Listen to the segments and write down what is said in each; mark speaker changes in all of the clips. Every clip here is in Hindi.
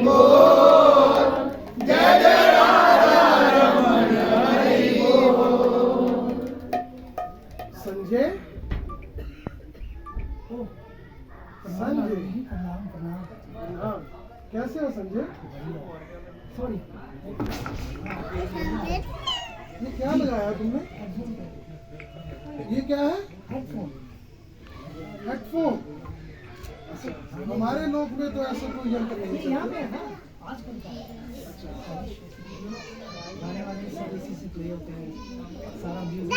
Speaker 1: संजय, संजय प्रणाम। कैसे हो संजय? सॉरी, ये क्या लगाया तुमने? ये क्या है? हेडफोन। हेडफोन? हमारे लोक में तो ऐसा कोई यंत्र नहीं चलता। आजकल का गाने वाले सब इसी से प्ले होते हैं, सारा म्यूजिक।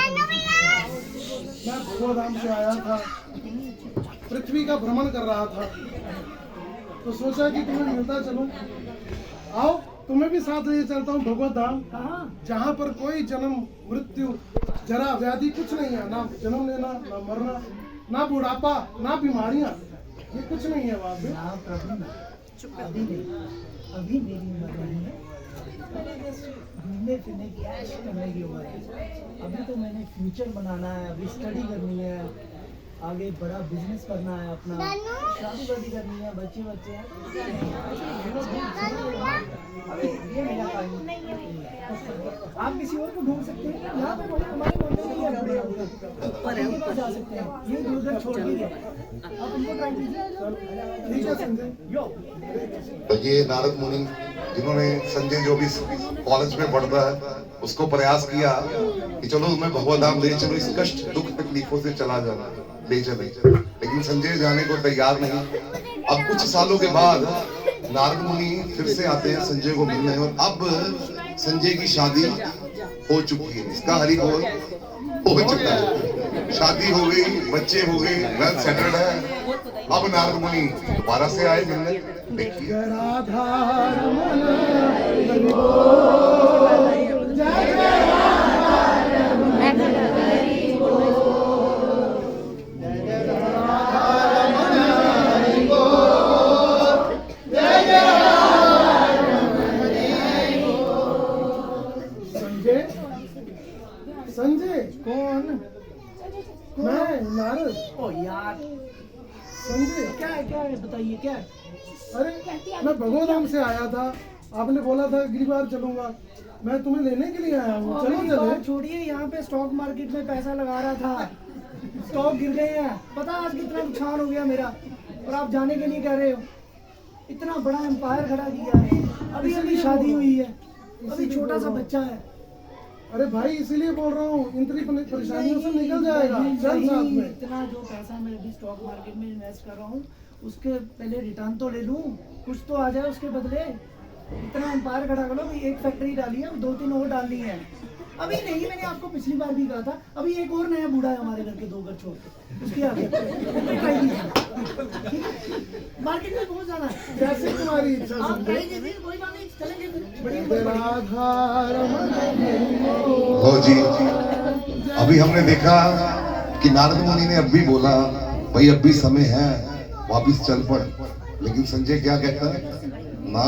Speaker 1: मैं भगवधाम से आया था, पृथ्वी का भ्रमण कर रहा था, तो सोचा कि तुम्हें मिलता चलूं। आओ, तुम्हें भी साथ ले चलता हूँ भगवधाम, जहाँ पर कोई जन्म मृत्यु जरा व्याधि कुछ नहीं है, ना जन्म लेना, ना मरना, ना बुढ़ापा, ना बीमारियाँ, ये कुछ नहीं है वहाँ पे। अभी मेरी उम्र नहीं है, घूमने फिरने की ऐश करने की उम्र है। अभी तो मैंने फ्यूचर बनाना है, अभी स्टडी करनी है, आगे बड़ा बिजनेस करना है, अपना शादी वादी करनी है, बच्चे हैं। अभी ये मेरा टाइम नहीं है। आप किसी और को ढूंढ सकते हैं, यहाँ पे बोले हमारे मोहल्ले में ऊपर है, ऊपर जा सकते हैं, ये दूर छोड़ दीजिए, आप उनको ट्राई कीजिए। ठीक है संजय।
Speaker 2: तो ये नारद मुनि जिन्होंने संजय जो भी कॉलेज में पढ़ता है उसको प्रयास किया कि चलो मैं भगवधाम ले चलो, इस कष्ट दुख तकलीफों से चला जाना ले चले, लेकिन संजय जाने को तैयार नहीं। अब कुछ सालों के बाद नारद मुनि फिर से आते हैं संजय को मिलने, और अब संजय की शादी हो चुकी है, इसका हरि बोल हो चुका है, शादी हो गई, बच्चे हो गए, वेल सेटल्ड है। अब नारद मुनि दोबारा से आए मिलने। देखिए
Speaker 1: संजय कौन? मैं नारद। ओ यार संजय, क्या है बताइए क्या है? अरे मैं भगवधाम से आया था, आपने बोला था अगली बार चलूंगा, मैं तुम्हें लेने के लिए आया हूँ। चलो चलो। छोड़िए, यहाँ पे स्टॉक मार्केट में पैसा लगा रहा था, स्टॉक गिर गए हैं, पता आज कितना नुकसान हो गया मेरा, और आप जाने के लिए कह रहे हो? इतना बड़ा एम्पायर खड़ा किया है, अभी शादी हुई है, अभी छोटा सा बच्चा है। अरे भाई इसीलिए बोल रहा हूँ, इतनी परेशानियों से निकल जाएगा। चल साथ में। इतना जो पैसा मैं अभी स्टॉक मार्केट में इन्वेस्ट कर रहा हूँ, उसके पहले रिटर्न तो ले लूँ, कुछ तो आ जाए उसके बदले। इतना एम्पायर खड़ा करो, एक फैक्ट्री डाली है, 2-3 और डालनी है। अभी नहीं, मैंने आपको पिछली बार भी कहा था, अभी एक और नया बूढ़ा है हमारे घर के 2 घर छोड़ के, उसके आगे मार्केट में बहुत ज्यादा है। जैसे तुम्हारी इच्छा, कोई बात नहीं, चलेंगे
Speaker 2: हो जी। अभी हमने देखा कि नारद मुनि ने अब भी बोला भाई अब भी समय है, वापिस चल पड़, लेकिन संजय क्या कहता है ना।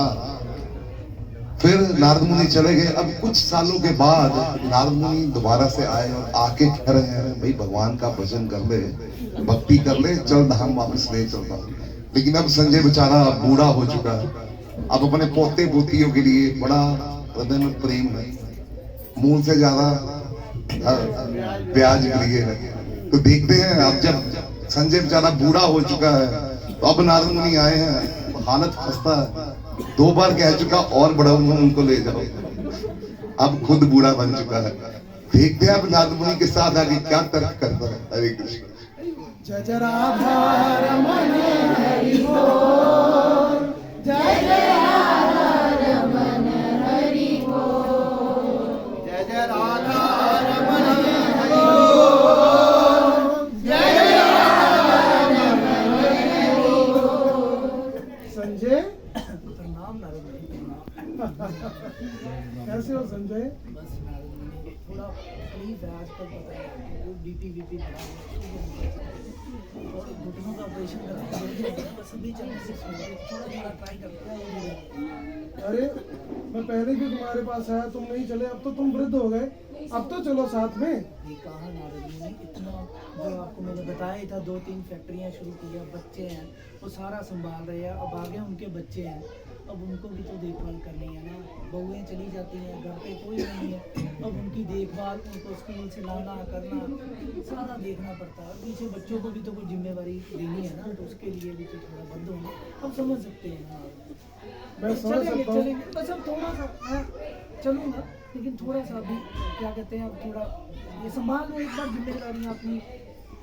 Speaker 2: फिर नारद मुनि चले गए। अब कुछ सालों के बाद नारद मुनि दोबारा से आए और आके कह रहे हैं भाई भगवान का भजन कर ले, भक्ति कर ले, चल धाम वापस ले चलता। लेकिन अब संजय बेचारा बूढ़ा हो चुका है, अब अपने पोते पोतियों के लिए बड़ा हृदय में प्रेम है, मूल से ज्यादा ब्याज लिए है। तो देखते हैं अब जब संजय बेचारा बूढ़ा हो चुका है, तो अब नारद मुनि आए हैं, हालत खस्ता है, 2 बार कह चुका और बड़ा उनको ले जाओ, अब खुद बूढ़ा बन चुका है। देखते हैं अब नारद मुनि के साथ आगे क्या तर्क करता है। हरे कृष्ण।
Speaker 1: जय जय राधा रमण हरि बोल, जय जय राधा रमण हरि बोल, जय जय राधा रमण हरि बोल, जय जय राधा रमण हरि बोल। संजय प्रणाम नारद मुनि। कैसे हो संजय? बस नारद मुनि थोड़ा तकलीफ है आजकल, पता है वो बीपी बढ़ा है, घुटनों का ऑपरेशन थोड़ा ट्राई करते हैं। अरे मैं पहले भी तुम्हारे पास आया, तुम नहीं चले, अब तो तुम वृद्ध हो गए, अब तो चलो साथ में। ये कहा नारद मुनि, इतना जो आपको मैंने बताया था, 2-3 फैक्ट्रियां शुरू की है, बच्चे हैं वो सारा संभाल रहे हैं, अब आगे उनके बच्चे हैं,
Speaker 3: अब उनको भी तो देखभाल करनी है ना, बहुएं चली जाती हैं, घर पे कोई नहीं है, अब उनकी देखभाल, उनको स्कूल से लाना करना सारा देखना पड़ता है। पीछे बच्चों को भी तो कोई जिम्मेवारी देनी है ना, तो उसके लिए भी तो थोड़ा बंद होना, अब समझ सकते हैं ना।
Speaker 1: मैं समझ सकता हूँ।
Speaker 3: चलेंगे बस, अब थोड़ा सा मैं चलूँगा, लेकिन थोड़ा सा अभी क्या कहते हैं, अब थोड़ा ये संभाल लो, एक बार जिम्मेदारियाँ अपनी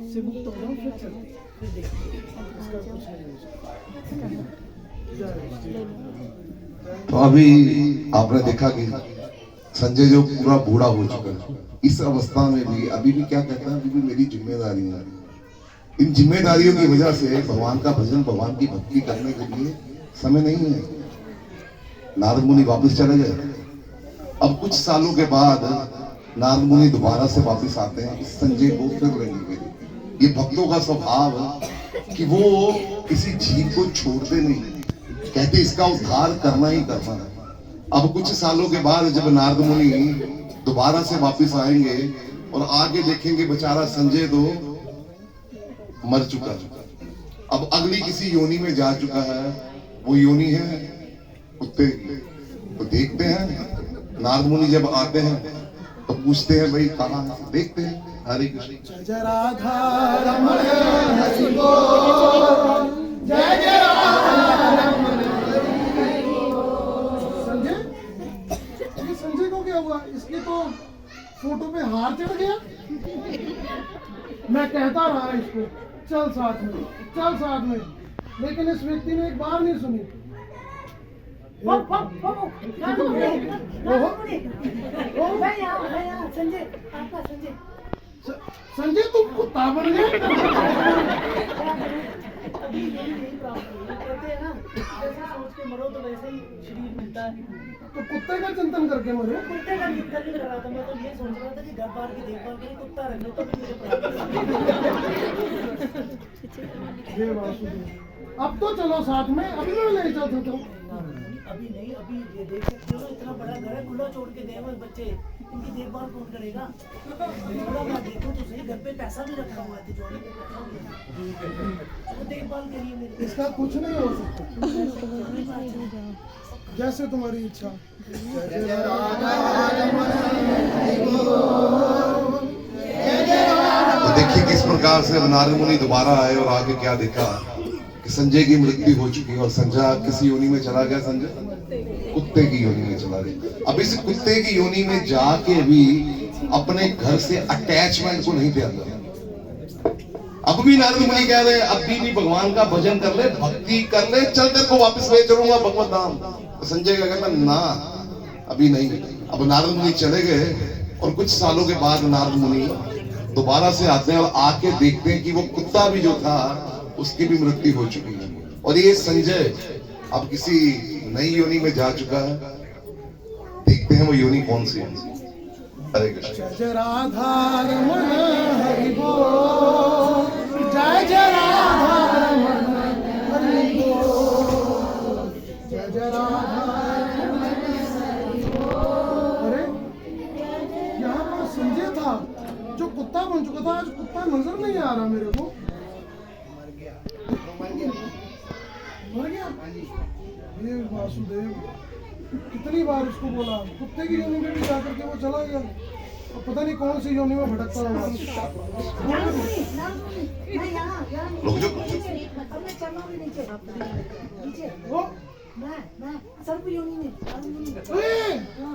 Speaker 3: से मुक्त हो जाऊँ, फिर चलते हैं, फिर देखते हैं।
Speaker 1: इसका कुछ नहीं हो सकता।
Speaker 2: तो अभी आपने देखा कि संजय जो पूरा बूढ़ा हो चुका है, इस अवस्था में भी अभी भी क्या कहता है, अभी भी मेरी जिम्मेदारी है। इन जिम्मेदारियों की वजह से भगवान का भजन, भगवान की भक्ति करने के लिए समय नहीं है। नारद मुनि वापस चले गए। अब कुछ सालों के बाद नारद मुनि दोबारा से वापस आते हैं इस संजय को फिर लेने के लिए। ये भक्तों का स्वभाव है कि वो किसी जीव को छोड़ते नहीं, कहते इसका उद्धार करना ही करना है। अब कुछ सालों के बाद जब नारद मुनि दोबारा से वापस आएंगे और आगे देखेंगे बेचारा संजय तो मर चुका है, अब अगली किसी योनि में जा चुका है, वो योनि है कुत्ते की। तो देखते हैं नारद मुनि जब आते हैं तो पूछते हैं भाई कहाँ है, देखते हैं। हरे कृष्ण।
Speaker 1: जय राधा रमण हरि बोल, जय जय राधा रमण हरि बोल। संजय, ये संजय को क्या हुआ? इसकी तो फोटो पे हार चढ़ गया। मैं कहता रहा इसको चल साथ में, चल साथ में, लेकिन इस व्यक्ति ने एक बार नहीं सुनी।
Speaker 3: संजय, आपका संजय,
Speaker 1: संजय तुम कुत्ता बन गए।
Speaker 3: अभी यही प्रॉब्लम है, कहते हैं ना जैसे सोच के मरो तो वैसे ही शरीर मिलता है।
Speaker 1: तो कुत्ते का चिंतन करके मरो।
Speaker 3: कुत्ते का चिंतन नहीं कर रहा था, मैं तो ये सोच रहा था कि घर बार की देखभाल करें, कुत्ता रख लो तो भी
Speaker 1: हे वासुदेव, अब तो चलो साथ में, अभी मैं ले चलता हूँ।
Speaker 3: अभी नहीं, अभी ये देख सकते हो ना, इतना बड़ा घर है, खुला छोड़ के गए हुए बच्चे, इनकी देखभाल कौन करेगा? थोड़ा मैं देखो तो सही, घर पे पैसा भी रखा हुआ है, तिजोरी में पैसा भी है, तो देखभाल करिए मेरी।
Speaker 1: इसका कुछ नहीं हो सकता, जैसे तुम्हारी इच्छा।
Speaker 2: तो देखिए किस प्रकार से नारद मुनि दोबारा आए और आगे क्या देखा कि संजय की मृत्यु हो चुकी है और संजय किसी योनि में चला गया। संजय कुत्ते की योनि में चला गया। अब इस कुत्ते की योनि में जाके भी अपने घर से अटैचमेंट को नहीं त्यागा। अब भी नारद मुनि कह रहे अब भी भगवान का भजन कर ले, भक्ति कर ले, चल तेरे को वापस ले चलूंगा भगवत धाम। तो संजय क्या कहता ना, अभी नहीं। अब नारद मुनि चले गए और कुछ सालों के बाद नारद मुनि दोबारा से आते हैं और आके देखते हैं कि वो कुत्ता भी जो था उसकी भी मृत्यु हो चुकी है और ये संजय अब किसी नई योनि में जा चुका है। देखते हैं वो योनि कौन सी है। हरे कृष्ण।
Speaker 1: जय राधा रमण हरि बोल, जय जय राधा रमण हरि बोल, जय जय राधा रमण हरि बोल। अरे यहाँ पर संजय था जो कुत्ता बन चुका था, आज कुत्ता नजर नहीं आ रहा मेरे को। मर गया? हे वासुदेव, कितनी बार इसको बोला, कुत्ते की योनि में भी जाकर के वो चला गया, और पता नहीं कौन सी योनि में भटकता रहा।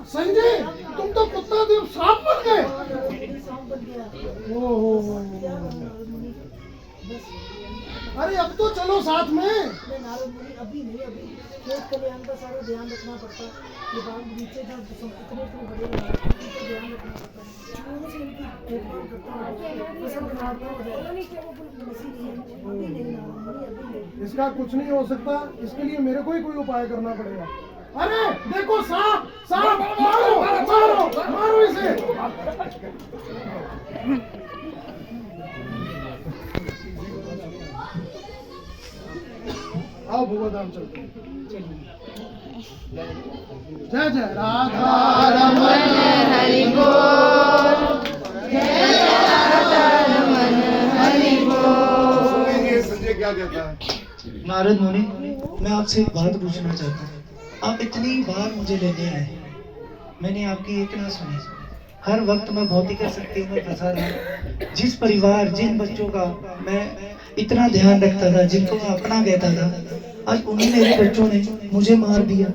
Speaker 1: संजय तुम तो कुत्ता देव सांप बन गए। ओहो, अरे अब तो चलो साथ में।
Speaker 3: अभी नहीं, अभी खेत कल्याण का सारा ध्यान रखना पड़ता है, ये बाग नीचे जो इतने बड़े ध्यान रखना पड़ता है, चूहों से इनकी देखभाल करता हूँ, फसल खराब ना हो जाए। अभी नहीं,
Speaker 1: इसका कुछ नहीं हो सकता, इसके लिए मेरे को ही कोई उपाय करना पड़ेगा। अरे देखो सांप, सांप, मारो मारो मारो इसे। आओ भगवत धाम चलते हैं। जय जय राधा रमण हरि बोल, जय राधा रमण हरि बोल।
Speaker 2: संजय क्या कहता है?
Speaker 4: नारद मुनि, मैं आपसे एक बात पूछना चाहता हूँ।
Speaker 3: आप इतनी बार मुझे लेने आए, मैंने आपकी एक ना सुनी। हर वक्त मैं भौतिक शक्ति में फंसा रहा। जिस परिवार, जिन बच्चों का मैं इतना ध्यान रखता था, जिनको मैं अपना कहता था, आज उन्हीं मेरे बच्चों ने मुझे मार दिया,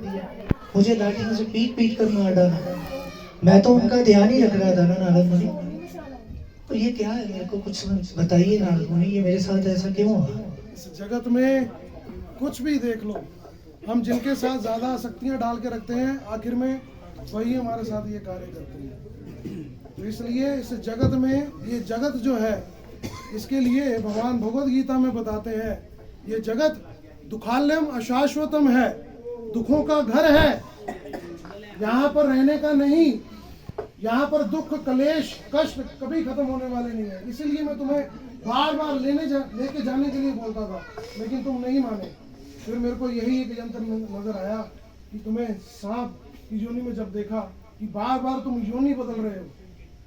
Speaker 3: मुझे लाठियों से पीट पीट कर मार डाला। मैं तो उनका ध्यान ही रख रहा था ना नारद मुनि। तो ये क्या है, मेरे को कुछ बताइए नारद मुनि, ये मेरे साथ ऐसा क्यों हुआ?
Speaker 1: इस जगत में कुछ भी देख लो, हम जिनके साथ ज्यादा आसक्तियां डाल के रखते हैं, आखिर में वही हमारे साथ ये कार्य करते हैं। तो इसलिए इस जगत में, ये जगत जो है, इसके लिए भगवान भगवद गीता में बताते हैं, ये जगत दुखालयम अशाश्वतम है, दुखों का घर है, यहाँ पर रहने का नहीं। यहाँ पर दुख, कलेश, कष्ट कभी खत्म होने वाले नहीं है। इसीलिए मैं तुम्हें बार बार लेके जाने के लिए बोलता था, लेकिन तुम नहीं माने। फिर मेरे को यही एक यंत्र नजर आया कि तुम्हें सांप की योनि में जब देखा कि बार बार तुम योनि बदल रहे हो,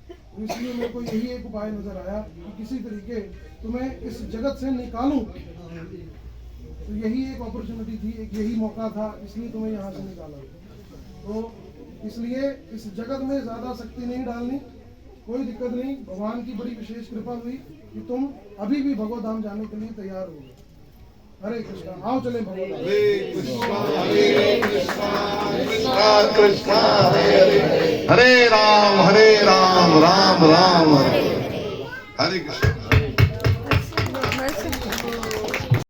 Speaker 1: तो इसलिए मेरे को यही एक उपाय नजर आया कि किसी तरीके तुम्हें इस जगत से निकालूं। तो यही एक अपॉर्चुनिटी थी, एक यही मौका था, इसलिए तुम्हें यहाँ से निकाला। तो इसलिए इस जगत में ज्यादा शक्ति नहीं डालनी, कोई दिक्कत नहीं। भगवान की बड़ी विशेष कृपा हुई कि तुम अभी भी भगवत धाम जाने के लिए तैयार हो गए। हरे कृष्णा, आओ चले भगवत धाम।
Speaker 2: हरे कृष्णा कृष्णा कृष्णा हरे राम राम राम हरे हरे कृष्ण।